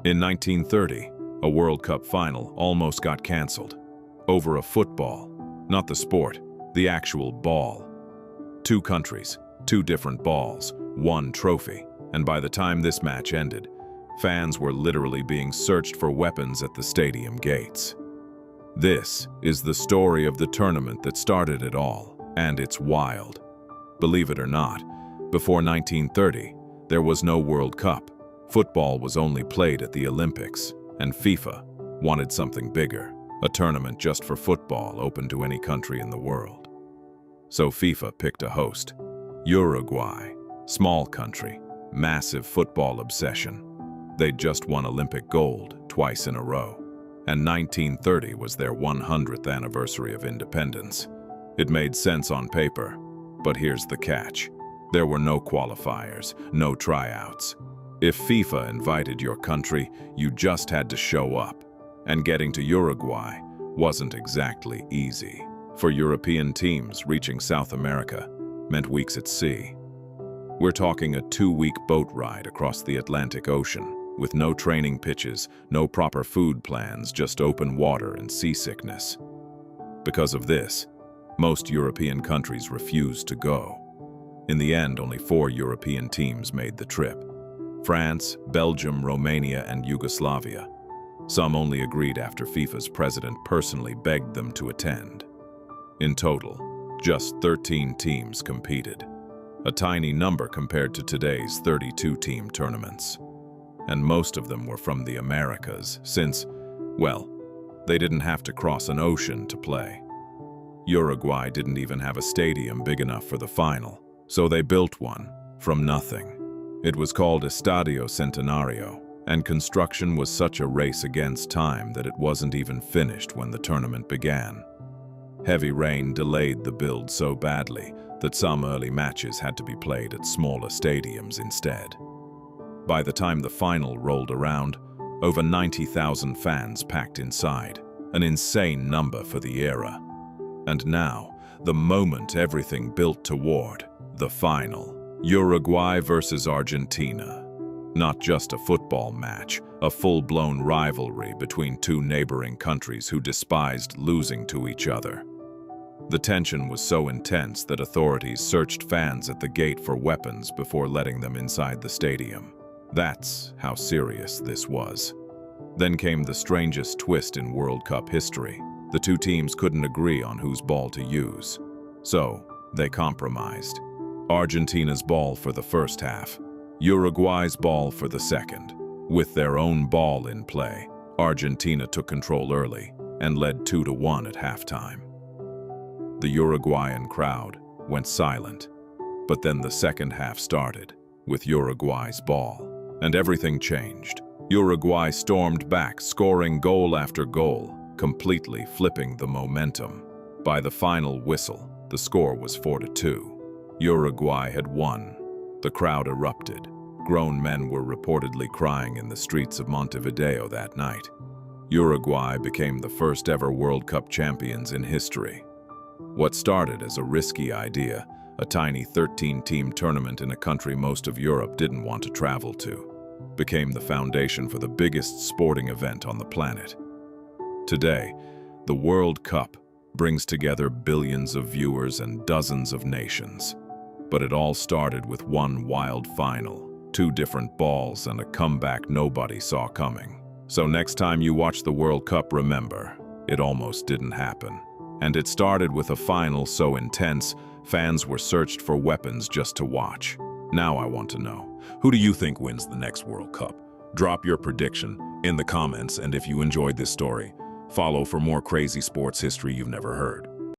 In 1930, a World Cup final almost got cancelled. Over a football. Not the sport, the actual ball. Two countries, two different balls, one trophy. And by the time this match ended, fans were literally being searched for weapons at the stadium gates. This is the story of the tournament that started it all, and it's wild. Believe it or not, before 1930, there was no World Cup. Football was only played at the Olympics, and FIFA wanted something bigger, a tournament just for football open to any country in the world. So FIFA picked a host, Uruguay, small country, massive football obsession. They'd just won Olympic gold twice in a row, and 1930 was their 100th anniversary of independence. It made sense on paper, but here's the catch. There were no qualifiers, no tryouts. If FIFA invited your country, you just had to show up. And getting to Uruguay wasn't exactly easy. For European teams, reaching South America meant weeks at sea. We're talking a 2-week boat ride across the Atlantic Ocean, with no training pitches, no proper food plans, just open water and seasickness. Because of this, most European countries refused to go. In the end, only 4 European teams made the trip: France, Belgium, Romania, and Yugoslavia. Some only agreed after FIFA's president personally begged them to attend. In total, just 13 teams competed, a tiny number compared to today's 32-team tournaments. And most of them were from the Americas, since, well, they didn't have to cross an ocean to play. Uruguay didn't even have a stadium big enough for the final, so they built one from nothing. It was called Estadio Centenario, and construction was such a race against time that it wasn't even finished when the tournament began. Heavy rain delayed the build so badly that some early matches had to be played at smaller stadiums instead. By the time the final rolled around, over 90,000 fans packed inside, an insane number for the era. And now, the moment everything built toward, the final. Uruguay versus Argentina. Not just a football match, a full-blown rivalry between two neighboring countries who despised losing to each other. The tension was so intense that authorities searched fans at the gate for weapons before letting them inside the stadium. That's how serious this was. Then came the strangest twist in World Cup history. The two teams couldn't agree on whose ball to use. So, they compromised. Argentina's ball for the first half, Uruguay's ball for the second. With their own ball in play, Argentina took control early and led 2-1 at halftime. The Uruguayan crowd went silent, but then the second half started with Uruguay's ball, and everything changed. Uruguay stormed back, scoring goal after goal, completely flipping the momentum. By the final whistle, the score was 4-2. Uruguay had won. The crowd erupted. Grown men were reportedly crying in the streets of Montevideo that night. Uruguay became the first ever World Cup champions in history. What started as a risky idea, a tiny 13-team tournament in a country most of Europe didn't want to travel to, became the foundation for the biggest sporting event on the planet. Today, the World Cup brings together billions of viewers and dozens of nations. But it all started with one wild final, 2 different balls, and a comeback nobody saw coming. So next time you watch the World Cup, remember, it almost didn't happen. And it started with a final so intense, fans were searched for weapons just to watch. Now I want to know, who do you think wins the next World Cup? Drop your prediction in the comments, and if you enjoyed this story, follow for more crazy sports history you've never heard.